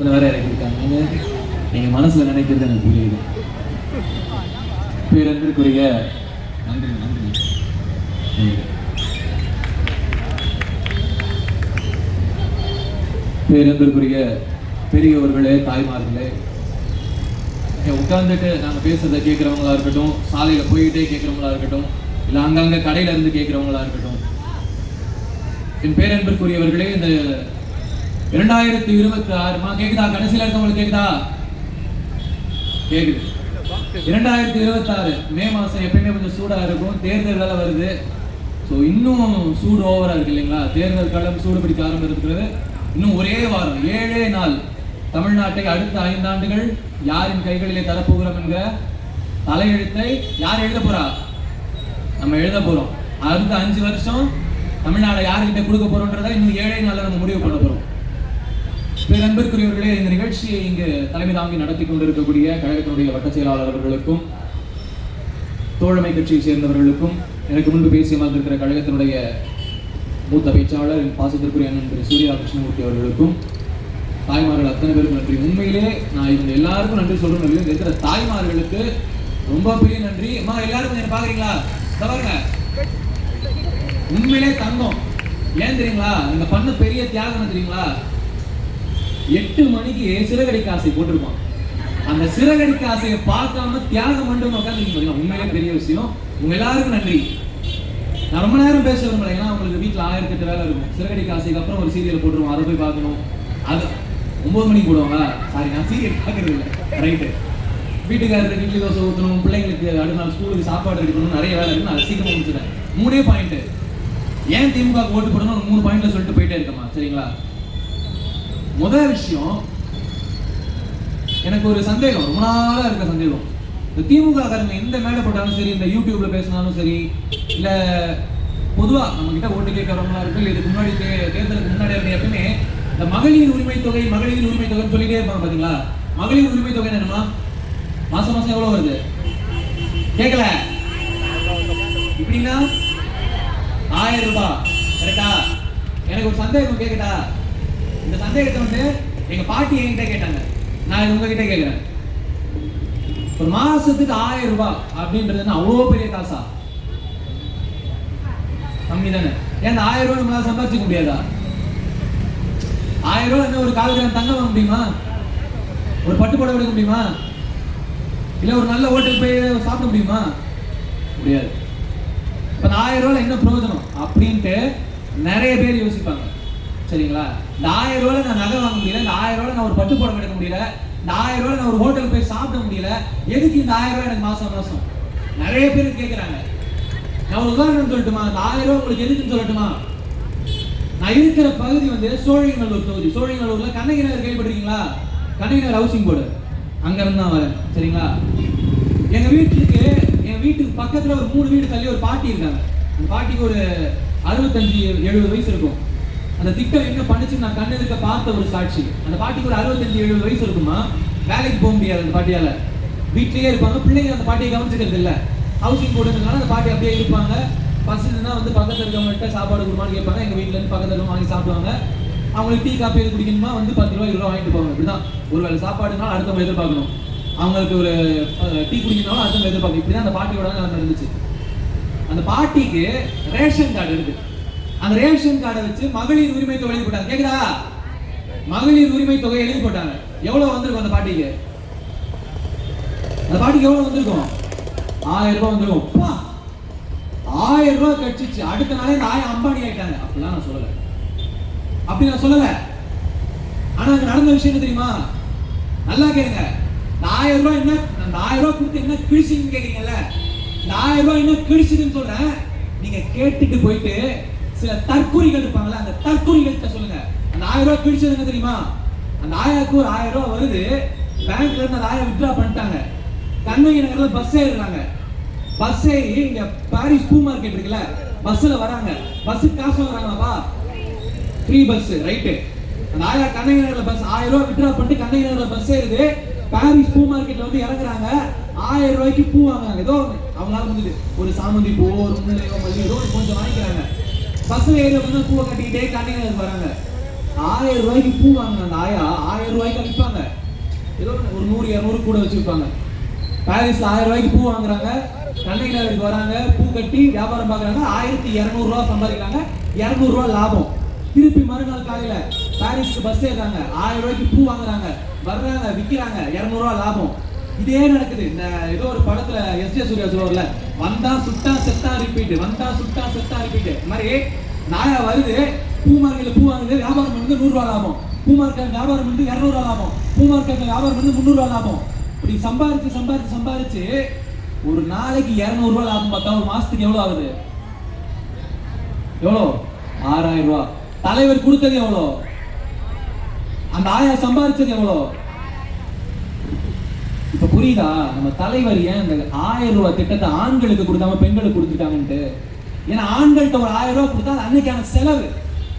இதில் வேற இறக்கியிருக்காங்க. நீங்கள் மனசில் நினைக்கிறது எனக்கு புரியுது. பேரன்பிற்குரிய நன்றி நன்றி. பேரன்பிற்குரிய பெரியவர்களே, தாய்மார்களே, உட்கார்ந்துட்டு நாங்கள் பேசுறதை கேட்குறவங்களா இருக்கட்டும், சாலையில் போயிட்டே கேட்குறவங்களா இருக்கட்டும், இல்லை அங்கங்கே கடையில இருந்து கேட்குறவங்களா இருக்கட்டும், என் பேரன்பிற்குரியவர்களே, இந்த 2026 கேக்குதா? கடைசியில் இருக்கவங்களுக்கு கேக்குதா? கேக்குது. 2026 மே மாசம் எப்பயுமே கொஞ்சம் சூடா இருக்கும். தேர்தல் வேலை வருது. ஸோ இன்னும் சூடு ஓவரா இருக்கு இல்லைங்களா? தேர்தல் காலம் சூடு பிடிக்க ஆரம்பிக்கிறது. இன்னும் ஒரே வாரம், 7 நாள் தமிழ்நாட்டை அடுத்த 5 ஆண்டுகள் யாரின் கைகளிலே தரப்போகிறோம் என்கிற தலையெழுத்தை யார் எழுத போறா? நம்ம எழுத போறோம். அடுத்த 5 வருஷம் தமிழ்நாடை யார்கிட்ட கொடுக்க போறோம்ன்றதை இன்னும் 7 நாள்ல நம்ம முடிவு பண்ண போறோம். பேரன்பிற்குரியவர்களே, இந்த நிகழ்ச்சியை இங்கு தலைமை தாங்கி நடத்தி கொண்டிருக்கக்கூடிய கழகத்தினுடைய வட்ட செயலாளர் அவர்களுக்கும், தோழமை கட்சியை சேர்ந்தவர்களுக்கும், எனக்கு முன்பு பேசிய இருக்கிற கழகத்தினுடைய மூத்த பேச்சாளர் பாசத்திற்குரிய அண்ணன் திரு சூர்யா கிருஷ்ணமூர்த்தி அவர்களுக்கும், தாய்மார்கள் அத்தனை பேருக்கு நன்றி. உண்மையிலே நான் இவங்க எல்லாருக்கும் நன்றி சொல்றேன். இருக்கிற தாய்மார்களுக்கு ரொம்ப பெரிய நன்றி. அம்மா எல்லாரும் கொஞ்சம் பாக்குறீங்களா? பாருங்க, உண்மையிலே தங்கம். ஏன் தெரியுங்களா? நீங்க பண்ண பெரிய தியாகம் தெரியுங்களா? 8 மணிக்கு சிறகடிக்க ஆசை போட்டிருப்பான். அந்த சிறகடிக்க ஆசையை பார்க்காம தியாகம் பண்ணுறவங்க உட்காந்து உண்மையிலே பெரிய விஷயம். உங்க எல்லாருக்கும் நன்றி. நான் ரொம்ப நேரம் பேச விரும்பல, ஏன்னா உங்களுக்கு வீட்டில் 1008 வேலை இருக்கும். சிறகடிக்க ஆசைக்கு அப்புறம் ஒரு சீரியல் போட்டுருவோம், அதை போய் பார்க்கணும். அது 9 மணிக்கு போடுவாங்க. சாரி, நான் சீரியல் பார்க்கறது இல்லை. ரைட்டு. வீட்டுக்காரருக்கு இட்லி தோசை ஊற்றணும், பிள்ளைங்களுக்கு அடுத்த நாள் ஸ்கூலுக்கு சாப்பாடு எடுக்கணும், நிறைய வேலை இருக்கு. நான் சீக்கிரமாக முடிச்சுட்டேன். 3 பாயிண்ட். ஏன் திமுக ஓட்டு போடணும் 3 பாயிண்ட்ல சொல்லிட்டு போயிட்டே இருக்கமா? சரிங்களா? முதல் விஷயம், எனக்கு ஒரு சந்தேகம், ரொம்ப நாளா இருக்க சந்தேகம். இந்த திமுக காரங்க எந்த மேடை போட்டாலும் சரி, இந்த யூடியூப்ல பேசினாலும் சரி, இல்ல பொதுவா நம்ம கிட்ட ஓட்டு கேட்கறவங்களா இருக்கு, இல்லை இதுக்கு முன்னாடி தேர்தலுக்கு முன்னாடி எப்பவுமே இந்த மகளிர் உரிமை தொகை தொகைன்னு சொல்லிட்டே இருப்பாங்க. பாத்தீங்களா? மகளிர் உரிமை தொகை என்னமா? மாசம் மாசம் எவ்வளவு வருது? கேட்கல? இப்படின்னா 1000 ரூபாய். கரெக்டா? எனக்கு ஒரு சந்தேகம் கேட்கட்டா? இந்த சந்தேகத்தை வந்து எங்க பாட்டி என்கிட்ட கேட்டாங்க, நான் உங்ககிட்ட கேட்கிறேன். ஒரு மாசத்துக்கு 1000 ரூபாய் அப்படின்றது அவ்வளோ பெரிய காசா? கம்மி தானே? ஏன் 1000 ரூபாய் நம்மளால சம்பாதிச்சுக்க முடியாதா? 1000 ரூபாய் ஒரு காலத்துல தங்க வாங்க முடியுமா? ஒரு பட்டு புடவை எடுக்க முடியுமா? இல்ல ஒரு நல்ல ஹோட்டல் போய் சாப்பிட முடியுமா? முடியாது. இப்ப 1000 ரூபாய் என்ன பிரயோஜனம் அப்படின்ட்டு நிறைய பேர் யோசிப்பாங்க. சரிங்களா? இந்த 1000 ரூபாய் நான் நகை வாங்க முடியல, இந்த 1000 ரூபாய் நான் ஒரு பட்டு புடவை எடுக்க முடியல, இந்த 1000 ரூபாய் நான் ஒரு ஹோட்டல் போய் சாப்பிட முடியல, எதுக்கு இந்த 1000 ரூபாய் எனக்கு மாசம் மாசம்? நிறைய பேர் கேட்கிறாங்க. நான் ஒரு உதாரணம் சொல்லட்டுமா? இந்த 1000 ரூபாய் உங்களுக்கு எதுக்குன்னு சொல்லட்டுமா? நான் இருக்கிற பகுதி வந்து சோழிங்கநல்லூர் தொகுதி. சோழிங்கநல்லூர்ல கண்ணகி நகர் கேள்விப்பட்டிருக்கீங்களா? கண்ணகி நகர் ஹவுசிங் போர்டு, அங்க இருந்து தான் வரேன். சரிங்களா? என் வீட்டுக்கு பக்கத்துல ஒரு 3 வீடு தள்ளி ஒரு பாட்டி இருக்காங்க. அந்த பாட்டிக்கு ஒரு 65-70 வயசு இருக்கும். அந்த திட்டம் என்ன பண்ணுச்சு நான் கண்ணு இருக்க பார்த்த ஒரு சாட்சி. அந்த பாட்டிக்கு ஒரு 65-70 வயசு இருக்குமா. வேலைக்கு போக முடியாது அந்த பாட்டியால, வீட்லயே இருப்பாங்க. பிள்ளைங்க அந்த பாட்டியை கவனிச்சுக்கிறது இல்லை. ஹவுசிங் போர்டுனால அந்த பாட்டி அப்படியே இருப்பாங்க. பசங்கன்னா வந்து பக்கத்தில் இருக்கவங்கள்ட்ட சாப்பாடு கொடுமான்னு கேட்பாங்க. எங்கள் வீட்டில் இருந்து பக்கத்தில் இருக்க வாங்கி சாப்பிடுவாங்க. அவங்களுக்கு டீ காப்பி எது குடிக்கணுமா வந்து 10 ரூபா 20 ரூபா வாங்கிட்டு போவாங்க. இப்படிதான் ஒரு வேலை சாப்பாடுனாலும் அடுத்தவங்க எதிர்பார்க்கணும், அவங்களுக்கு ஒரு டீ குடிக்கணும்னாலும் அடுத்தவங்க எதிர்பார்க்கணும். இப்படிதான் அந்த பாட்டியோட நிலைமை இருந்துச்சு. அந்த பாட்டிக்கு ரேஷன் கார்டு இருக்கு. அந்த ரேஷன் கார்டை வச்சு மகளிர் உரிமை தொகை எழுதி போட்டாங்க. கேக்குதா? மகளிர் உரிமை தொகை எழுதி போட்டாங்க. எவ்வளவு வந்திருக்கும் அந்த பாட்டிக்கு? அந்த பாட்டிக்கு எவ்வளவு வந்திருக்கும்? 1000 ரூபாய் வந்திருக்கும். 1000 ரூபாய் கட்சிச்சு. அடுத்த நாளே இந்த 1000 அம்பானி ஆயிட்டாங்க. அப்படிலாம் நான் சொல்லல, அப்படி நான் சொல்லல. ஆனா அங்க நடந்த விஷயம் என்ன தெரியுமா? நல்லா கேளுங்க. இந்த 1000 ரூபாய் என்ன, அந்த 1000 ரூபாய் கொடுத்து என்ன கிழிச்சின்னு கேக்குறீங்கல்ல, இந்த 1000 ரூபாய் என்ன கிழிச்சுதுன்னு சொல்றேன். நீங்க கேட்டுட்டு போயிட்டு சில தற்கொலைகள் இருப்பாங்களா, அந்த தற்கொலைகள்கிட்ட சொல்லுங்க. அந்த 1000 ரூபாய் கிழிச்சது என்ன தெரியுமா? அந்த ஆயாவுக்கு ஒரு 1000 ரூபாய் வருது, பேங்க்ல இருந்து அந்த 1000 வித்ட்ரா பண்ணிட்டாங்க. கண்ணகி நகர்ல பஸ் ஏறுறாங்க. பஸ் ஏறி இங்க பாரிஸ் பூ மார்க்கெட் இருக்குல்ல, பஸ்ல வராங்க. பஸ்ஸுக்கு காசு வாங்குறாங்கப்பா, ஃப்ரீ பஸ். ரைட்டு. அந்த ஆயா கண்ணகி நகர்ல பஸ் 1000 ரூபாய் வித்ட்ரா பண்ணிட்டு கண்ணகி நகர்ல பஸ் ஏறுது. பாரிஸ் பூ மார்க்கெட்ல வந்து இறங்குறாங்க. 1000 ரூபாய்க்கு பூ வாங்குறாங்க. ஏதோ அவங்களால முடியுது, ஒரு சாமந்தி பூ, ஒரு முல்லையோ மல்லி ஏதோ கொஞ்சம் வாங்கிக்கிறாங்க. பஸ்ல ஏறி வந்து பூவை கட்டிக்கிட்டே கண்ணகி நகர் வராங்க. 1000 ரூபாய்க்கு பூ வாங்க அந்த ஆயா 1000 ரூபாய்க்கு விற்பாங்க. ஏதோ ஒரு 100-200 கூட வச்சிருப்பாங்க. பாரிஸ்ல 1000 ரூபாய்க்கு பூ வாங்குறாங்க, கண்ணகி நகருக்கு வராங்க, பூ கட்டி வியாபாரம் பார்க்குறாங்க, 1200 ரூபா சம்பாதிக்கிறாங்க, 200 ரூபா லாபம். திருப்பி மறுநாள் காலையில பாரிஸ்க்கு பஸ் ஏறாங்க, 1000 ரூபாய்க்கு பூ வாங்குறாங்க, வர்றாங்க, விற்கிறாங்க, 200 ரூபா லாபம். இதே நடக்குது. இந்த ஏதோ ஒரு படத்துல எஸ்.ஜே. சூர்யா சொல்லுவார்ல, வந்தா சுட்டா செத்தா ரிப்பீட், வந்தா சுட்டா செத்தா ரிப்பீட். இந்த மாதிரி நாயா வருது, பூ மார்க்கெட்ல பூ வாங்குது, வியாபாரம் பண்ணுறது 100 ரூபா லாபம், பூ மார்க்கெட் வியாபாரம் பண்ணுறது 200 ரூபா லாபம், பூ மார்க்கெட்ல வியாபாரம் பண்ணுறது 300 ரூபா லாபம். இப்படி சம்பாரிச்சு ஒரு நாளைக்கு 200 ரூபா லாபம் பார்த்தா ஒரு மாசத்துக்கு எவ்வளவு ஆகுது? எவ்வளோ? 6000 ரூபா. தலைவர் கொடுத்தது எவ்வளோ? அந்த ஆயா சம்பாதிச்சது எவ்வளோ? இப்ப புரியுதா நம்ம தலைவர் ஏன் இந்த 1000 ரூபாய் திட்டத்தை ஆண்களுக்கு கொடுக்காம பெண்களுக்கு கொடுத்துட்டாங்கன்ட்டு? ஏன்னா ஆண்கள்கிட்ட ஒரு 1000 ரூபாய் கொடுத்தா அது அன்னைக்கான செலவு.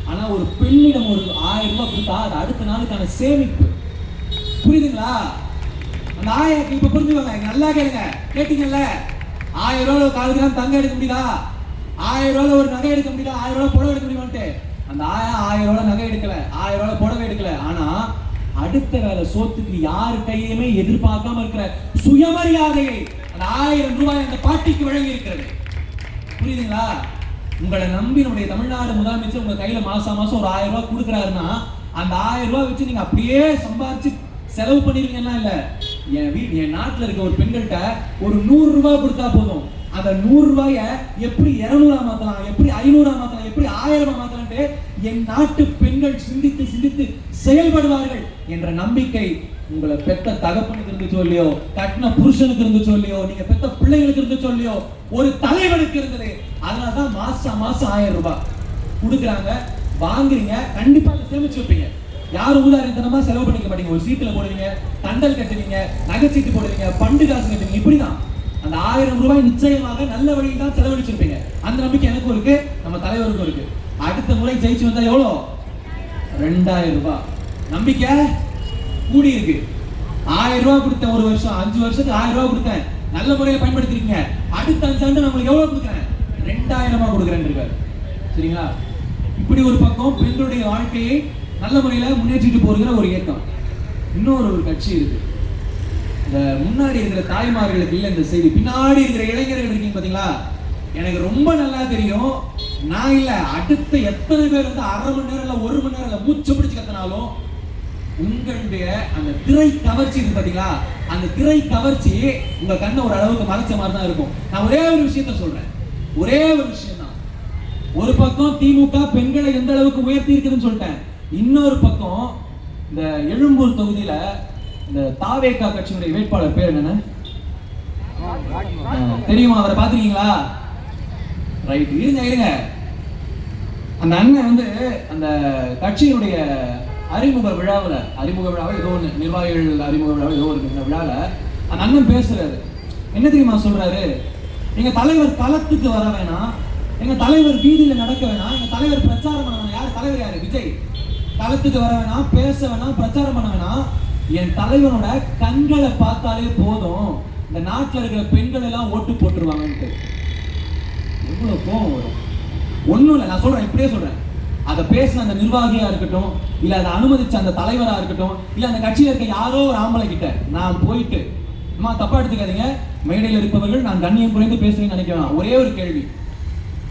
ஆனா ஒரு பெண்ணிடம் ஒரு 1000 ரூபாய் கொடுத்தா அது அடுத்த நாளுக்கான சேமிப்பு. புரியுதுங்களா? அந்த ஆயாக்கு இப்ப புரிஞ்சுக்கோங்க, நல்லா கேளுங்க, கேட்டீங்கல்ல, 1000 ரூபாய் 1/4 கிராம் தங்கம் எடுக்க முடியுதா? 1000 ரூபாய் ஒரு நகை எடுக்க முடியுதா? 1000 ரூபாய் புடவை எடுக்க முடியுமான்ட்டு அந்த ஆயா 1000 ரூபாய் நகை எடுக்கல, 1000 ரூபாய் புடவை எடுக்கல. ஆனா அடுத்த வேலை சோத்துக்கு யாரு கையுமே எதிர்பார்க்காம இருக்கிற சுயமரியாதையை அந்த 1000 ரூபாய் அந்த பாட்டிக்கு வழங்கி இருக்கிறது. புரியுதுங்களா? உங்களை நம்பி நம்முடைய தமிழ்நாடு முதலமைச்சர் உங்க கையில மாசம் ஒரு 1000 ரூபாய் கொடுக்குறாருன்னா அந்த 1000 ரூபாய் வச்சு நீங்க அப்படியே சம்பாதிச்சு செலவு பண்ணிருக்கீங்கன்னா இல்ல, என் நாட்டுல இருக்க ஒரு பெண்கள்கிட்ட ஒரு 100 ரூபாய் கொடுத்தா போதும், அந்த 100 ரூபாய எப்படி 200 மாத்தலாம், எப்படி 500 மாத்தலாம், எப்படி 1000 மாத்தலாம்ட்டு என் நாட்டு பெண்கள் சிந்தித்து செயல்படுவார்கள் என்ற நம்பிக்கை உங்களை பெத்த தகப்பனுக்கு இருந்துச்சோ இல்லையோ, கட்டின புருஷனுக்கு இருந்துச்சோ இல்லையோ, நீங்க பெத்த பிள்ளைகளுக்கு இருந்துச்சோ இல்லையோ, ஒரு தலைவனுக்கு இருந்தது. அதனாலதான் மாசம் 1000 ரூபாய் கொடுக்குறாங்க, வாங்குறீங்க, கண்டிப்பா சேமிச்சு வைப்பீங்க. யாரும் ஊதாரித்தனமா செலவு பண்ணிக்க மாட்டீங்க. ஒரு சீட்டுல போடுவீங்க, தண்டல் கட்டுவீங்க, நகைச்சீட்டு போடுவீங்க, பண்டு காசு கட்டுவீங்க. இப்படிதான் அந்த 1000 ரூபாய் நிச்சயமாக நல்ல வழியில் தான் செலவழிச்சிருப்பீங்க. அந்த நம்பிக்கை எனக்கும் இருக்கு, நம்ம தலைவருக்கும் இருக்கு. அடுத்த முறை ஜெயிச்சு வந்தா எவ்வளோ? 2000 ரூபாய். நம்பிக்கை கூடி இருக்கு. 1000 ரூபாய் கொடுத்தேன் ஒரு வருஷம், 5 வருஷத்துக்கு 1000 ரூபாய் கொடுத்தேன், நல்ல முறையில் பயன்படுத்திருக்கீங்க. அடுத்த 5 ஆண்டு நம்மளுக்கு எவ்வளவு கொடுக்குறேன்? 2000 கொடுக்குறேன் இருக்காரு. சரிங்களா? இப்படி ஒரு பக்கம் பெண்களுடைய வாழ்க்கையை நல்ல முறையில முன்னேற்றிட்டு போகிற ஒரு இயக்கம். இன்னொரு கட்சி இருக்கு. இந்த முன்னாடி இருக்கிற தாய்மார்களுக்கு இல்ல இந்த செய்தி, பின்னாடி இருக்கிற இளைஞர்கள் இருக்கீங்க பாத்தீங்களா, எனக்கு ரொம்ப நல்லா தெரியும். நான் இல்ல, அடுத்த எத்தனை பேர் வந்து 1/2 மணி நேரம் இல்ல 1 மணி நேரம் இல்ல மூச்சு பிடிச்சு கத்தினாலும் உங்களுடைய அந்த திரை கவர்ச்சி இருக்கு பாத்தீங்களா, அந்த திரை கவர்ச்சி உங்க கண்ணை ஒரு அளவுக்கு மறைச்ச மாதிரி தான் இருக்கும். நான் ஒரே ஒரு விஷயத்த சொல்றேன், ஒரே ஒரு விஷயம் தான். ஒரு பக்கம் திமுக பெண்களை எந்த அளவுக்கு உயர்த்தி இருக்குதுன்னு சொல்லிட்டேன். இன்னொரு பக்கம் இந்த எழும்பூர் தொகுதியில இந்த தாவேகா கட்சியினுடைய வேட்பாளர் பேர் என்னன்னு தெரியுமா? அவரை பாத்துருக்கீங்களா? ரைட், இருங்க. அந்த அண்ணன் வந்து அந்த கட்சியினுடைய அறிமுக விழாவில் ஏதோ ஒன்று, நிர்வாகிகள் அறிமுக விழாவில் ஏதோ ஒரு விழாவில் அந்த அண்ணன் பேசுறாரு. என்ன தெரியுமா சொல்றாரு? எங்க தலைவர் களத்துக்கு வர வேணாம், எங்க தலைவர் வீதியில நடக்க வேணாம், எங்க தலைவர் பிரச்சாரம் பண்ண வேணாம். யார் தலைவர்? யாரு? விஜய். களத்துக்கு வர வேணாம், பேச வேணாம், பிரச்சாரம் பண்ண வேணாம். என் தலைவனோட கண்களை பார்த்தாலே போதும் இந்த நாட்டில் இருக்கிற பெண்கள் எல்லாம் ஓட்டு போட்டுருவாங்கன்ட்டு. எவ்வளவு கோபம் வரும்? ஒன்றும் இல்லை, நான் சொல்றேன், இப்படியே சொல்றேன். அதை பேசின அந்த நிர்வாகியா இருக்கட்டும், இல்ல அதை அனுமதிச்ச அந்த தலைவரா இருக்கட்டும், இல்ல அந்த கட்சியில இருக்க யாரோ ஒரு ஆம்பளை கிட்ட நான் போயிட்டு, அம்மா தப்பா எடுத்துக்காதீங்க, மேடையில் இருப்பவர்கள் நான் கண்ணியம் குறைந்து பேசுறேன்னு நினைக்கிறேன். ஒரே ஒரு கேள்வி,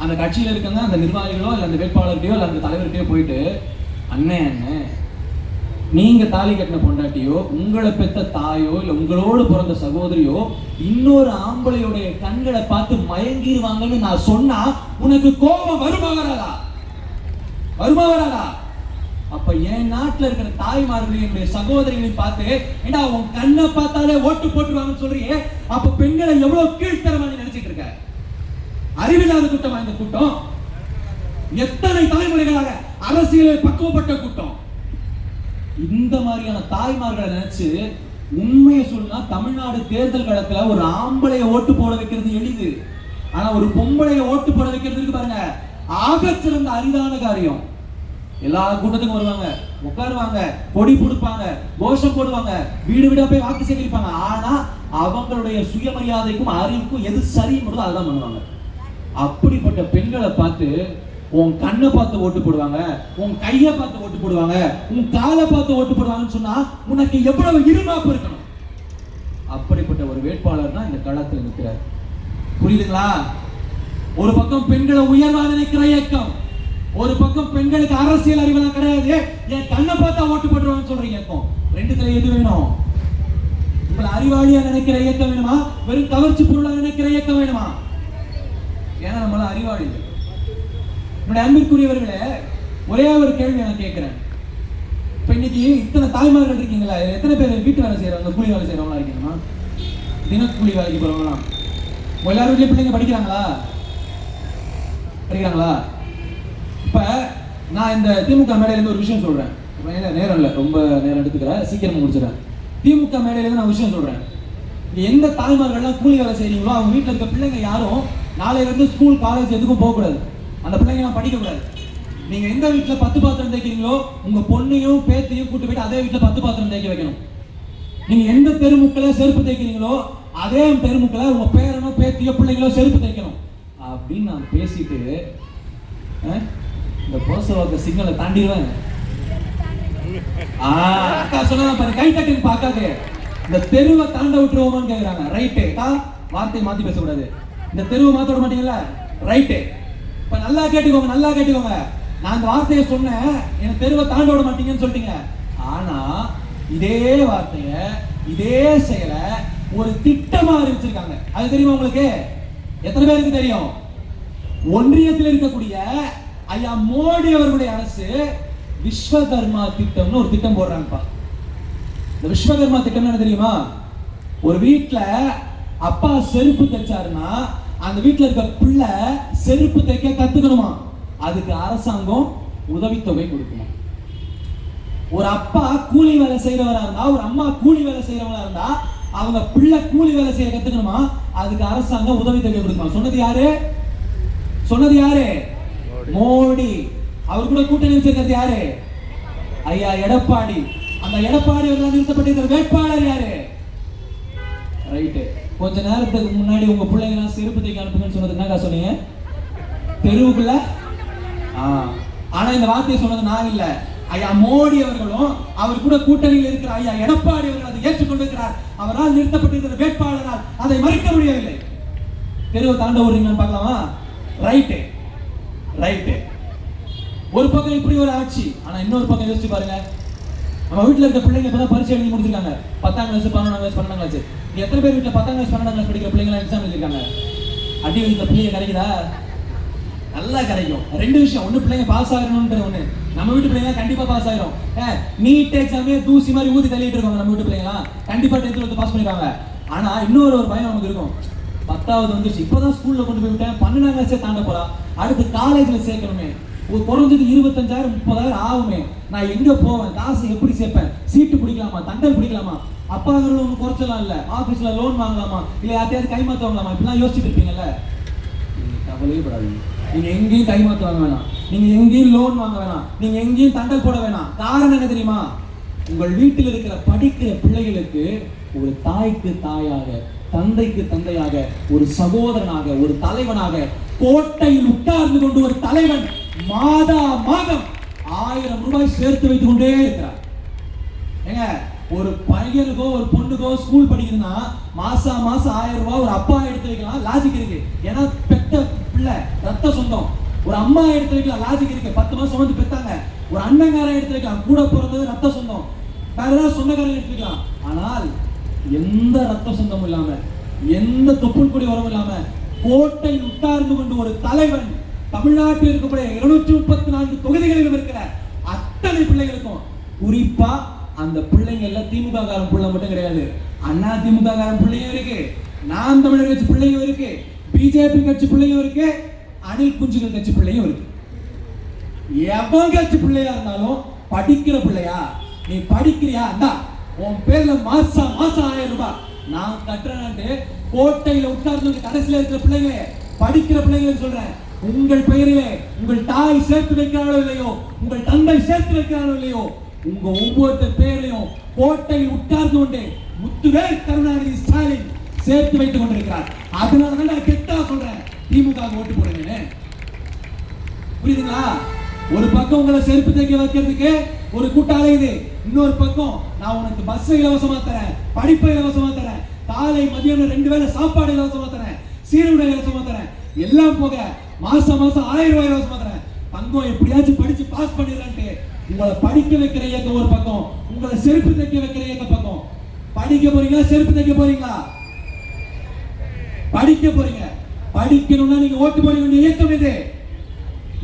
அந்த கட்சியில இருக்காங்க அந்த நிர்வாகிகளோ இல்ல அந்த வேட்பாளர்கிட்டயோ இல்ல அந்த தலைவர்கிட்டயோ போயிட்டு, அண்ணன் நீங்க தாலி கட்டின பொண்டாட்டியோ, உங்களை பெத்த தாயோ, இல்ல உங்களோடு பிறந்த சகோதரியோ இன்னொரு ஆம்பளையுடைய கண்களை பார்த்து மயங்கிடுவாங்கன்னு நான் சொன்னா உனக்கு கோபம் வருமா வராதா? அப்ப என் நாட்டுல இருக்கிற தாய்மார்களையும் என்னுடைய சகோதரிகளையும் பார்த்து, ஏண்டா உன் கண்ணை பார்த்தாலே ஓட்டு போட்டுருவாங்கன்னு சொல்றீங்க, அப்ப பெண்களை எவ்வளவு கீழ்த்தரமா நீ நினைச்சிட்டு இருக்க? அறிவில்லாத கூட்டமா இந்த கூட்டம்? எத்தனை தலைமுறைகளாக அரசியலில் பக்குவப்பட்ட கூட்டம். இந்த மாதிரியான தாய்மார்களை நினைச்சு உண்மையை சொன்னா, தமிழ்நாடு தேர்தல் களத்துல ஒரு ஆம்பளைய ஓட்டு போட வைக்கிறது எளிது, ஆனா ஒரு பொம்பளைய ஓட்டு போட வைக்கிறதுக்கு பாருங்க ஆகச்சிறந்த அரிதான காரியம். எல்லா கூட்டத்துக்கும் வருவாங்க, உட்காருவாங்க, கொடி கொடுப்பாங்க, கோஷம் போடுவாங்க, வீடு வீடா போய் வாக்கு சேகரிப்பாங்க. ஆனா அவங்களுடைய சுயமரியாதைக்கும் அறிவுக்கும் எது சரின்னு அதுதான் பண்ணுவாங்க. அப்படிப்பட்ட பெண்களை பார்த்து உன் கண்ணை பார்த்து ஓட்டு போடுவாங்க, உன் கையை பார்த்து ஓட்டு போடுவாங்க, உன் காலை பார்த்து ஓட்டு போடுவாங்கன்னு சொன்னா உனக்கு எவ்வளவு இருமாப்பு இருக்கணும். அப்படிப்பட்ட ஒரு வேட்பாளர் தான் இந்த களத்தில் நிற்கிறார். புரியுதுங்களா? ஒரு பக்கம் பெண்களை உயர்வா நினைக்கிற இயக்கம், ஒரு பக்கம் பெண்களுக்கு அரசியல் அறிவெல்லாம் கிடையாது, என் கண்ணை பார்த்தா ஓட்டு போட்டுருவான்னு சொல்றீங்க இயக்கம். ரெண்டுத்துல எது வேணும்? உங்களை அறிவாளியா நினைக்கிற இயக்கம் வேணுமா, வெறும் கவர்ச்சி பொருளா நினைக்கிற இயக்கம் வேணுமா? ஏன்னா நம்மள அறிவாளி. என்னுடைய அன்பிற்குரியவர்களே, ஒரே ஒரு கேள்வி நான் கேட்கிறேன். இப்ப இன்னைக்கு இத்தனை தாய்மார்கள் இருக்கீங்களா, எத்தனை பேர் வீட்டு வேலை செய்யறவங்க, கூலி வேலை செய்யறவங்களா இருக்கீங்களா? தினக்கூலி வேலைக்கு போறவங்களாம். எல்லாரும் வீட்லயும் பிள்ளைங்க படிக்கிறாங்களா? இப்ப நான் இந்த திமுக மேடையில இருந்து ஒரு விஷயம் சொல்றேன். நேரம் இல்லை, ரொம்ப நேரம் எடுத்துக்கிறேன், சீக்கிரம் முடிச்சிடறேன். திமுக மேடையில இருந்து நான் விஷயம் சொல்றேன். எந்த தாய்மார்கள்லாம் கூலி வேலை செய்றீங்களோ அவங்க வீட்டில் இருக்க பிள்ளைங்க யாரும் நாளையில இருந்து ஸ்கூல் காலேஜ் எதுக்கும் போகக்கூடாது, அந்த பிள்ளைங்க எல்லாம் படிக்கக்கூடாது. நீங்க எந்த வீட்டில் 10 பாத்திரம் தேய்க்கிறீங்களோ உங்க பொண்ணையும் பேத்தையும் கூட்டு போயிட்டு அதே வீட்டில் 10 பாத்திரம் தேய்க்க வைக்கணும். நீங்க எந்த தெருமுக்களை செருப்பு தேய்க்கிறீங்களோ அதே தெருமுக்களை உங்க பேரனோ பேத்தியோ பிள்ளைங்களோ செருப்பு தேய்க்கணும் அப்படின்னு நான் பேசிட்டு இந்த போஸ்டர் சிக்னலை தாண்டிடுவேன். அக்கா சொன்னா பாரு, கை தட்டின்னு பார்க்காது. இந்த தெருவை தாண்ட விட்டுருவோமான்னு கேக்குறாங்க. ரைட்டு, வார்த்தையை மாத்தி பேசக்கூடாது. இந்த தெருவை மாத்த விட மாட்டீங்களா? ரைட்டு. இப்ப நல்லா கேட்டுக்கோங்க, நல்லா கேட்டுக்கோங்க. நான் இந்த வார்த்தையை சொன்னேன், என் தெருவை தாண்ட விட மாட்டீங்கன்னு சொல்லிட்டீங்க. ஆனா இதே வார்த்தைய, இதே செயலை ஒரு திட்டமா அறிவிச்சிருக்காங்க. அது தெரியுமா உங்களுக்கு? எத்தனை பேருக்கு தெரியும்? ஒன்றியத்தில் இருக்கக்கூடிய ஐயா மோடி அவர்களுடைய அரசு விஸ்வகர்மா திட்டம்னு ஒரு திட்டம் போடுறாங்கப்பா. இந்த விஸ்வகர்மா திட்டம் என்ன தெரியுமா? ஒரு வீட்டுல அப்பா செருப்பு தைச்சாருன்னா அந்த வீட்டுல இருக்க பிள்ளை செருப்பு தைக்க கத்துக்கணுமா, அதுக்கு அரசாங்கம் உதவித்தொகை கொடுக்குமா. ஒரு அப்பா கூலி வேலை செய்யறவரா இருந்தா, ஒரு அம்மா கூலி வேலை செய்யறவங்களா இருந்தா அவங்க பிள்ளை கூலி வேலை செய்ய கத்துக்கணுமா, அதுக்கு அரசாங்கம் உதவித்தொகை கொடுக்குமா. சொன்னது யாரு? சொன்னது யாரு? மோடி. அவர் கூட கூட்டணி வச்சிருக்கிறது யாரு? ஐயா எடப்பாடி. அந்த எடப்பாடி அவர்கள் நிறுத்தப்பட்டிருக்கிற வேட்பாளர் யாரு? ரைட்டு. கொஞ்ச நேரத்துக்கு முன்னாடி உங்க பிள்ளைங்க எல்லாம் செருப்பு தைக்க அனுப்புங்கன்னு சொன்னது என்னக்கா சொன்னீங்க? தெருவுக்குள்ள. ஆனா இந்த வார்த்தையை சொன்னது நான் இல்ல, ஐயா மோடி அவர்களும் அவர் கூட கூட்டணியில் இருக்கிற ஐயா எடப்பாடி அவர்கள் அதை ஏற்றுக்கொண்டிருக்கிறார். அவரால் நிறுத்தப்பட்டிருக்கிற வேட்பாளரால் அதை மறுக்க முடியவில்லை. தெருவை தாண்ட விடுறீங்கன்னு பார்க்கலாமா? Right, right. ஒரு பக்கம் இப்படி ஒரு ஆட்சி, ஆனா இன்னொரு பக்கம் யோசிச்சு பாருங்க. நம்ம வீட்டுல இருக்க பிள்ளைங்க இப்பதான் பரீட்சை எழுதி முடிச்சிருக்காங்க. 10ஆம் கிளாஸ், 11ஆம் கிளாஸ், 12ஆம் கிளாஸ். எத்தனை பேர் வீட்டுல 10ஆம் கிளாஸ், 12ஆம் கிளாஸ் படிக்கிற பிள்ளைங்க எக்ஸாம் எழுதிருக்காங்க? அடி வீட்டுல பிள்ளைங்க கிடைக்குதா? நல்லா கிடைக்கும். ரெண்டு விஷயம், ஒண்ணு பிள்ளைங்க பாஸ் ஆகணும்ன்ற ஒண்ணு. நம்ம வீட்டு பிள்ளைங்க கண்டிப்பா பாஸ் ஆயிரும். நீட் எக்ஸாமே தூசி மாதிரி ஊதி தள்ளிட்டு இருக்காங்க நம்ம வீட்டு பிள்ளைங்க. கண்டிப்பா 10th வந்து பாஸ் பண்ணிடுவாங்க. ஆனா இன்னொரு ஒரு பயம் நமக்கு இருக்கும். 10வது வந்துச்சு, இப்பதான் ஸ்கூல்ல கொண்டு போய் விட்டேன், 12ஆம் கிளாஸே தாண்ட போறா, அடுத்து காலேஜ்ல சேர்க்கணுமே, ஒரு குறைஞ்சது 25,000 30,000 ஆகுமே, நான் எங்க போவேன், காசு எப்படி சேர்ப்பேன், சீட்டு பிடிக்கலாமா, தண்டல் பிடிக்கலாமா, அப்பா ஒன்றும் குறைச்சலாம் இல்ல, ஆபீஸ்ல லோன் வாங்கலாமா, இல்ல யார்ட்டையாவது கைமாத்த வாங்கலாமா, இப்படிலாம் யோசிச்சுட்டு இருப்பீங்கல்ல. கவலையே படாதீங்க. நீங்க எங்கேயும் கைமாத்த வாங்க வேணாம், நீங்க எங்கேயும் லோன் வாங்க வேணாம், நீங்க எங்கேயும் தண்டல் போட வேணாம். காரணம் என்ன தெரியுமா? உங்கள் வீட்டில் இருக்கிற படிக்கிற பிள்ளைகளுக்கு ஒரு தாய்க்கு தாயாக, தந்தைக்கு தந்தையாக, ஒரு சகோதரனாக, ஒரு தலைவனாக கோட்டையில் உட்கார்ந்து கொண்டு ஒரு தலைவன் மாதா மாதம் 1000 ரூபாய் சேர்த்து வைத்துக் கொண்டே இருக்கிறார். ஏங்க, ஒரு பையனுக்கோ ஒரு பொண்ணுக்கோ ஸ்கூல் படிக்குதுன்னா மாசம் 1000 ரூபாய் ஒரு அப்பா எடுத்து வைக்கலாம், லாஜிக் இருக்கு. ஏன்னா பெத்த பிள்ளை ரத்த சொந்தம். ஒரு அம்மா எடுத்து வைக்கலாம், லாஜிக் இருக்கு. 10 மாசம் வந்து பெத்தாங்க. ஒரு அண்ணங்காரன் எடுத்து வைக்கலாம், கூட பிறந்தது ரத்த சொந்தம். வேற ஏதாவது சொந்தக்காரன் எடுத்து வைக்கலாம். ஆனால் எந்த ரத்த சொந்தமும் இல்லாம, எந்த தொப்புள் கொடி உறவும் இல்லாம கோட்டையில் உட்கார்ந்து கொண்டு ஒரு தலைவன் தமிழ்நாட்டில் இருக்கக்கூடிய 234 தொகுதிகளிலும் இருக்கிற அத்தனை பிள்ளைகளுக்கும், குறிப்பா அந்த பிள்ளைங்கள்ல திமுக காரன் பிள்ளை மட்டும் கிடையாது, அண்ணா திமுக காரன் பிள்ளையும் இருக்கு, நாம் தமிழர் கட்சி பிள்ளையும் இருக்கு, பிஜேபி கட்சி பிள்ளையும் இருக்கு, அணில் குஞ்சுகள் கட்சி பிள்ளையும் இருக்கு. எவன் கட்சி பிள்ளையா இருந்தாலும் படிக்கிற பிள்ளையா, நீ படிக்கிறியா, இந்தா உன் பேர்ல மாசம் 1000 ரூபாய் நான் கட்டுறேன்ட்டு கோட்டையில உட்கார்ந்து கடைசியில இருக்கிற பிள்ளைங்களே, படிக்கிற பிள்ளைங்களை சொல்றேன், உங்கள் பெயரிலே உங்கள் தாய் சேர்த்து வைக்கிறாளோ இல்லையோ, உங்கள் தந்தை சேர்த்து வைக்கிறாளோ இல்லையோ, உங்க ஒவ்வொருத்தர் பேரையும் கோட்டையில் உட்கார்ந்து கொண்டு முத்துவேல் கருணாநிதி ஸ்டாலின் சேர்த்து வைத்துக் கொண்டிருக்கிறார். அதனால நான் கெட்டா சொல்றேன், திமுக ஓட்டு போடுங்க. புரியுதுங்களா? ஒரு பக்கம் உங்களை செருப்பு தைக்க வைக்கிறதுக்கு ஒரு கூட்டம் அலையுது, இன்னொரு பக்கம் நான் உனக்கு பஸ் இலவசமா தரேன், படிப்பை இலவசமா தரேன், காலை மதியம் 2 வேளை சாப்பாடு இலவசமா தரேன், சீருடை இலவசமா தரேன், எல்லாம் போக மாசம் 1000 ரூபாய் இலவசமா தரேன். தங்கம் எப்படியாச்சும் படிச்சு பாஸ் பண்ணிடலான்ட்டு உங்களை படிக்க வைக்கிற இயக்கம் ஒரு பக்கம், உங்களை செருப்பு தைக்க வைக்கிற இயக்க பக்கம். படிக்க போறீங்களா செருப்பு தைக்க போறீங்களா? படிக்க போறீங்க. படிக்கணும்னா நீங்க ஓட்டு போட வேண்டிய இயக்கம் இது.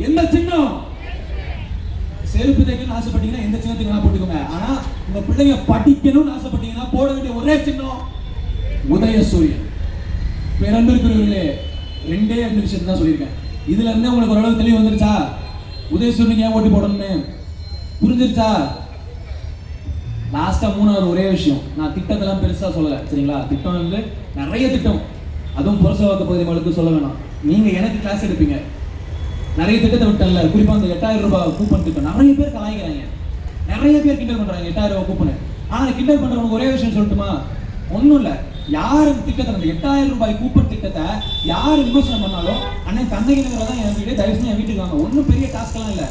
எந்த சின்னம்? செருப்பு தைக்கணும்னு ஆசைப்பட்டீங்கன்னா எந்த சின்னத்துக்கு வேணா போட்டுக்கோங்க. ஆனா உங்க பிள்ளைங்க படிக்கணும்னு ஆசைப்பட்டீங்கன்னா போட வேண்டிய ஒரே சின்னம் உதயசூரியன். பேரன்பிற்குரியவர்களே, 2 விஷயத்தை தான் சொல்லியிருக்கேன். இதுல இருந்தே உங்களுக்கு ஓரளவு தெளிவு வந்துருச்சா? உதயசூரியன் ஏன் ஓட்டு போடணும்னு புரிஞ்சிருச்சா? லாஸ்டா 3வது ஒரே விஷயம், நான் திட்டத்தெல்லாம் பெருசா சொல்லல, சரிங்களா? திட்டம் வந்து நிறைய திட்டம், அதுவும் புரசவாக்க பகுதி மக்களுக்கு சொல்ல வேணாம். நீங்க எனக்கு கிளாஸ் எடுப்பீங்க, நிறைய திட்டத்தை விட்டல. குறிப்பா அந்த 8000 ரூபாய் கூப்பன் திட்டம் நிறைய பேர் கலாய்க்கிறாங்க, நிறைய பேர் கிண்டல் பண்றாங்க 8000 ரூபாய் கூப்பன். ஆனா கிண்டல் பண்றவங்க ஒரே விஷயம் சொல்லட்டுமா? ஒன்றும் இல்லை, யார் அந்த திட்டத்தை, அந்த 8000 ரூபாய் கூப்பன் திட்டத்தை யார் விமர்சனம் பண்ணாலும் அண்ணன் தந்தைக்கு நகர தான் என் வீடு, தயவு செஞ்சு என் வீட்டுக்கு வாங்க. ஒன்றும் பெரிய டாஸ்க்லாம் இல்லை.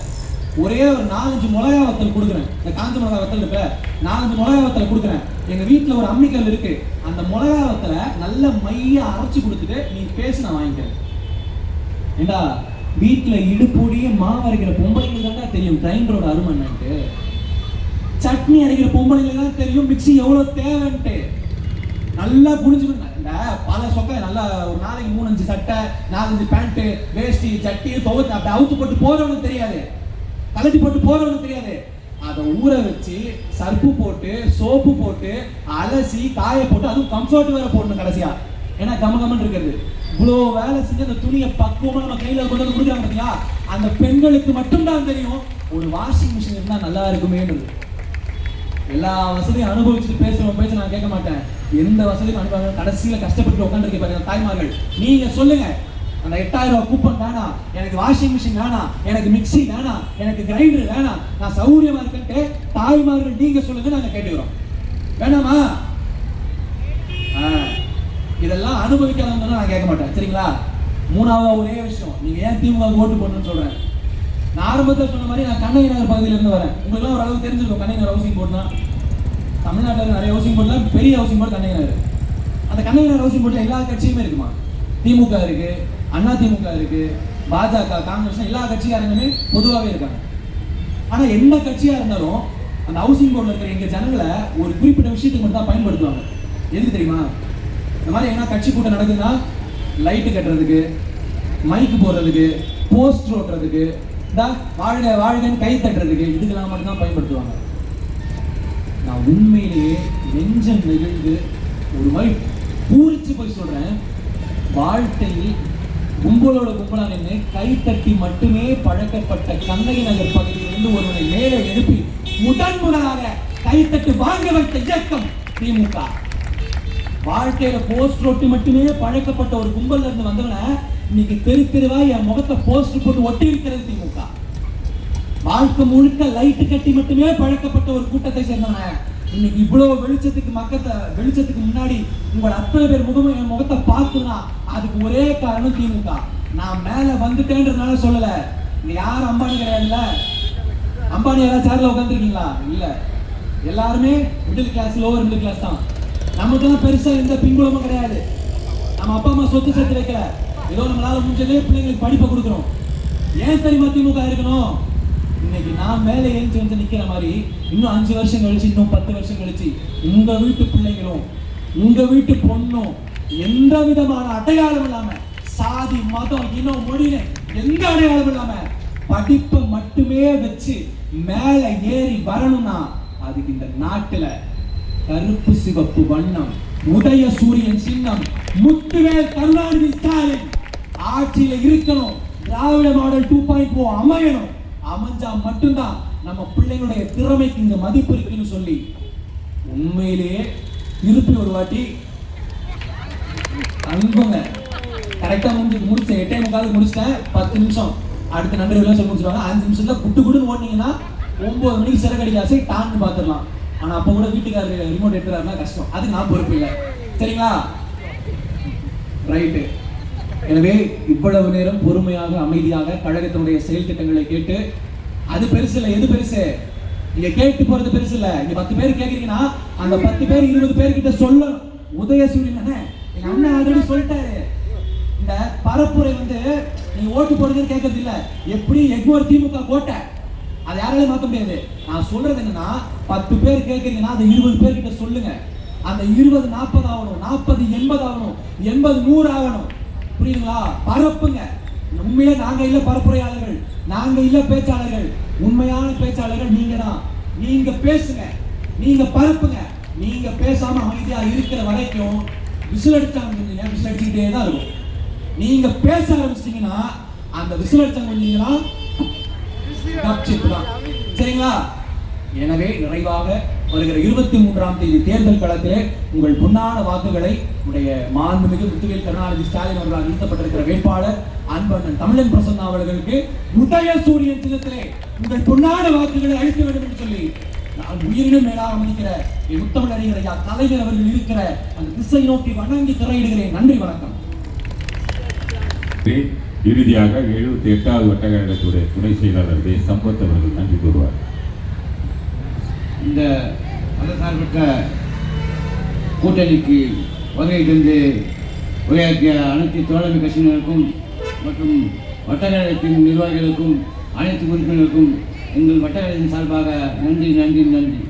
ஒரே ஒரு 4-5 மிளகா வத்தல் கொடுக்குறேன், இந்த காஞ்ச மிளகா வத்தல் இருக்க 4-5 மிளகா வத்தல் கொடுக்குறேன். எங்கள் வீட்டில் ஒரு அம்மிக்கல் இருக்கு, அந்த மிளகா வத்தலை நல்ல மைய அரைச்சி கொடுத்துட்டு நீ பேசி நான் வாங்கிக்கிறேன். ஏண்டா வீட்டில் இடுப்பொடியே மாவு அரைக்கிற பொம்பளைங்களுக்கு தான் தெரியும் கிரைண்டரோட அருமை என்னன்ட்டு, சட்னி அரைக்கிற பொம்பளைங்களுக்கு தான் தெரியும் மிக்ஸி எவ்வளோ தேவைன்ட்டு. நல்லா புரிஞ்சுக்கணும். இந்த பல சொக்கை நல்லா ஒரு நாளைக்கு 3-5 சட்டை, 4-5 பேண்ட்டு, வேஷ்டி, சட்டி துவைச்சு அப்படி அவுத்து போட்டு போறவனுக்கு தெரியாது, கலட்டி போட்டு போறவனுக்கு தெரியாது. அதை ஊற வச்சு சர்ப்பு போட்டு சோப்பு போட்டு அலசி காய போட்டு அதுவும் கம்ஃபர்ட் வேற போடணும் கடைசியா. ஏன்னா கமகமன் இருக்கிறது இவ்வளோ வேலை செஞ்சு அந்த துணியை பக்குவமா நம்ம கையில கொண்டு வந்து கொடுக்குறாங்க பார்த்தீங்களா? அந்த பெண்களுக்கு மட்டும்தான் தெரியும் ஒரு வாஷிங் மிஷின் இருந்தா நல்லா இருக்குமேன்றது. எல்லா வசதியும் அனுபவிச்சுட்டு பேசுறவங்க பேச நான் கேட்க மாட்டேன். எந்த வசதியும் அனுபவம் கடைசியில கஷ்டப்பட்டு உட்காந்துருக்க பாருங்க தாய்மார்கள். நீங்க சொல்லுங்க, அந்த 8000 ரூபாய் கூப்பன் வேணாம், எனக்கு வாஷிங் மிஷின் வேணாம், எனக்கு மிக்ஸி வேணாம், எனக்கு கிரைண்டர் வேணாம், நான் சௌரியமா இருக்கேன்ட்டு தாய்மார்கள் நீங்க சொல்லுங்க, நாங்க கேட்டுக்கிறோம். வேணாமா? இதெல்லாம் அனுபவிக்காதவங்க நான் கேட்க மாட்டேன், சரிங்களா? 3வது ஒரே விஷயம், நீங்க ஏன் திமுக ஓட்டு போடணும்னு சொல்றேன். நான் ஆரம்பத்தில் சொன்ன மாதிரி நான் கண்ணகி நகர் பகுதியிலிருந்து வரேன். உங்களுக்குலாம் ஒரு அளவு தெரிஞ்சிருக்கும் கண்ணகி நகர் ஹவுசிங் போர்டுனா. தமிழ்நாட்டில் நிறைய ஹவுசிங் போர்டுலாம் பெரிய ஹவுசிங் போர்டு கண்ணகி நகர். அந்த கண்ணகி நகர் ஹவுசிங் போர்டில் எல்லா கட்சியுமே இருக்குமா? திமுக இருக்கு, அண்ணா திமுக இருக்கு, பாஜக, காங்கிரஸ், எல்லா கட்சிக்காரங்களுமே பொதுவாகவே இருக்காங்க. ஆனால் எந்த கட்சியாக இருந்தாலும் அந்த ஹவுசிங் போர்டில் இருக்கிற எங்கள் ஜனங்களை ஒரு குறிப்பிட்ட விஷயத்துக்கு மட்டும் தான் பயன்படுத்துவாங்க. எதுக்கு தெரியுமா? இந்த மாதிரி என்ன கட்சி கூட்டம் நடக்குதுன்னா லைட்டு கட்டுறதுக்கு, மைக்கு போடுறதுக்கு, போஸ்டர் ஓட்டுறதுக்கு, வாழ்க வாழ்கன்னு கை தட்டுறதுக்கு, இதுக்கெல்லாம் மட்டும்தான் பயன்படுத்துவாங்க. நான் உண்மையிலேயே நெஞ்சம் நெகிழ்ந்து ஒரு மாதிரி பூரிச்சு போய் சொல்றேன், வாழ்க்கையில் கும்பலோட கும்பலா நின்று கை தட்டி மட்டுமே பழக்கப்பட்ட கண்ணகி நகர் பகுதியிலிருந்து ஒருவனை மேலே எழுப்பி முதன்முதலாக கைத்தட்டு வாங்க வைத்த இயக்கம் திமுக. வாழ்க்கையில போஸ்ட் ஒட்டி மட்டுமே பழக்கப்பட்ட ஒரு கும்பல்ல இருந்து வந்தவன இன்னைக்கு தெரு தெருவா என் முகத்தை போஸ்ட் போட்டு ஒட்டி இருக்கிறது திமுக. வாழ்க்கை முழுக்க லைட்டு கட்டி மட்டுமே பழக்கப்பட்ட ஒரு கூட்டத்தை சேர்ந்தவன இன்னைக்கு இவ்வளவு வெளிச்சத்துக்கு முன்னாடி உங்களோட அத்தனை பேர் என் முகத்தை பார்த்துனா அதுக்கு ஒரே காரணம் திமுக. நான் மேல வந்துட்டேன்றதுனால சொல்லல. இங்க யாரும் அம்பானி கிடையாதுல்ல. அம்பானி யாராவது சேர்ல உட்காந்துருக்கீங்களா? இல்ல, எல்லாருமே middle class, lower middle class தான். நமக்குலாம் பெருசா எந்த பின்புலமும் கிடையாது. நம்ம அப்பா அம்மா சொத்து சேர்த்து வைக்கல, ஏதோ நம்மளால முடிஞ்சதே பிள்ளைங்களுக்கு படிப்பை கொடுக்குறோம். ஏன் தெரியுமா திமுக இருக்கணும்? இன்னைக்கு நான் மேலே ஏஞ்சி வந்து நிக்கிற மாதிரி இன்னும் 5 வருஷம் கழிச்சு, இன்னும் 10 வருஷம் கழிச்சு உங்க வீட்டு பிள்ளைங்களும் உங்க வீட்டு பொண்ணும் எந்த விதமான அடையாளம் இல்லாம, சாதி மதம் இனம் மொழின்னு எந்த அடையாளம் இல்லாம படிப்பை மட்டுமே வச்சு மேல ஏறி வரணும்னா அதுக்கு இந்த நாட்டுல கருப்பு சிவப்பு வண்ணம், உதய சூரியன் சின்னம், முத்துவேல் கருணாநிதி ஸ்டாலின் ஆட்சியில இருக்கணும். திராவிட மாடல் 2.0 அமையணும். அமைஞ்சா மட்டும்தான் நம்ம பிள்ளைகளுடைய திறமைக்கு இங்க மதிப்பு இருக்குன்னு சொல்லி உண்மையிலேயே திருப்பி ஒரு வாட்டி அன்புங்க. கரெக்டா முடிச்சேன் 8:45 முடிச்சிட்டேன். 10 நிமிஷம் அடுத்த நண்பர்கள் சொல்லி முடிச்சிருவாங்க. 5 நிமிஷத்துல குட்டுன்னு ஓடினீங்கன்னா 9 மணிக்கு சிறகடிக்க ஆசை டான்னு பார்த்துடலாம். ஆனா அப்ப கூட வீட்டுக்காரர் ரிமோட் எடுத்துறாருன்னா கஷ்டம். அது நான் பொறுப்பு இல்லை, சரிங்களா? ரைட்டு. எனவே இவ்வளவு நேரம் பொறுமையாக அமைதியாக கழகத்தினுடைய செயல் திட்டங்களை கேட்டு, அது பெருசு இல்லை, எது பெருசு? நீங்க கேட்டு போறது பெருசு இல்ல. நீங்க 10 பேர் கேக்குறீங்கன்னா அந்த 10 பேர் 20 பேர் கிட்ட சொல்லணும். உதயசூரியன் எங்க அண்ணன் ஆல்ரெடி சொல்லிட்டாரு, இந்த பரப்புரை நீங்க ஓட்டு போடுறது கேட்கறது இல்ல, எப்படி எக்மோர் திமுக கோட்டை அதை யாராலையும் மாற்ற முடியாது. நான் சொல்றது என்னன்னா, 10 பேர் கேட்கறீங்கன்னா அந்த 20 பேர் கிட்ட சொல்லுங்க. அந்த 20 40 ஆகணும், 40 80 ஆகணும், 80 100 ஆகணும். புரியுதுங்களா? பரப்புங்க. உண்மையிலே நாங்க இல்ல பரப்புரையாளர்கள், நாங்க இல்ல பேச்சாளர்கள். உண்மையான பேச்சாளர்கள் நீங்க தான். நீங்க பேசுங்க, நீங்க பரப்புங்க. நீங்க பேசாம அமைதியா இருக்கிற வரைக்கும் விசில் அடிச்சாங்க, விசில் அடிச்சுக்கிட்டே தான் இருக்கும். நீங்க பேச ஆரம்பிச்சிட்டீங்கன்னா அந்த விசில் அடிச்சாங்க சரிங்களா? எனவே நிறைவாக வருகிற 23ஆம் தேதி தேர்தல் களத்திலே உங்கள் பொன்னான வாக்குகளை உடைய மாண்புமிகு முத்துவேல் கருணாநிதி ஸ்டாலின் அவர்களால் நிறுத்தப்பட்டிருக்கிற வேட்பாளர் அன்பண்ணன் தமிழன் பிரசன்னா அவர்களுக்கு உதயசூரியன் சின்னத்திலே உங்கள் பொன்னான வாக்குகளை அளிக்க வேண்டும் என்று சொல்லி நான் உயிரினும் மேலாக மதிக்கிற என் முத்தமிழ் அறிஞர் ஐயா கலைஞர் அவர்கள் இருக்கிற அந்த திசை நோக்கி வணங்கி திரையிடுகிறேன். நன்றி, வணக்கம். இறுதியாக 78வது வட்டக்கழகத்துடைய துணை செயலாளர் சம்பத் அவர்கள் நன்றி கூறுவார். இந்த மதசார்பற்ற கூட்டணிக்கு வருகை தந்து உரையாற்றிய அனைத்து தோழமை கட்சியினருக்கும் மற்றும் வட்டக்கழகத்தின் நிர்வாகிகளுக்கும் அனைத்து உறுப்பினருக்கும் எங்கள் வட்டக்கழகத்தின் சார்பாக நன்றி நன்றி நன்றி.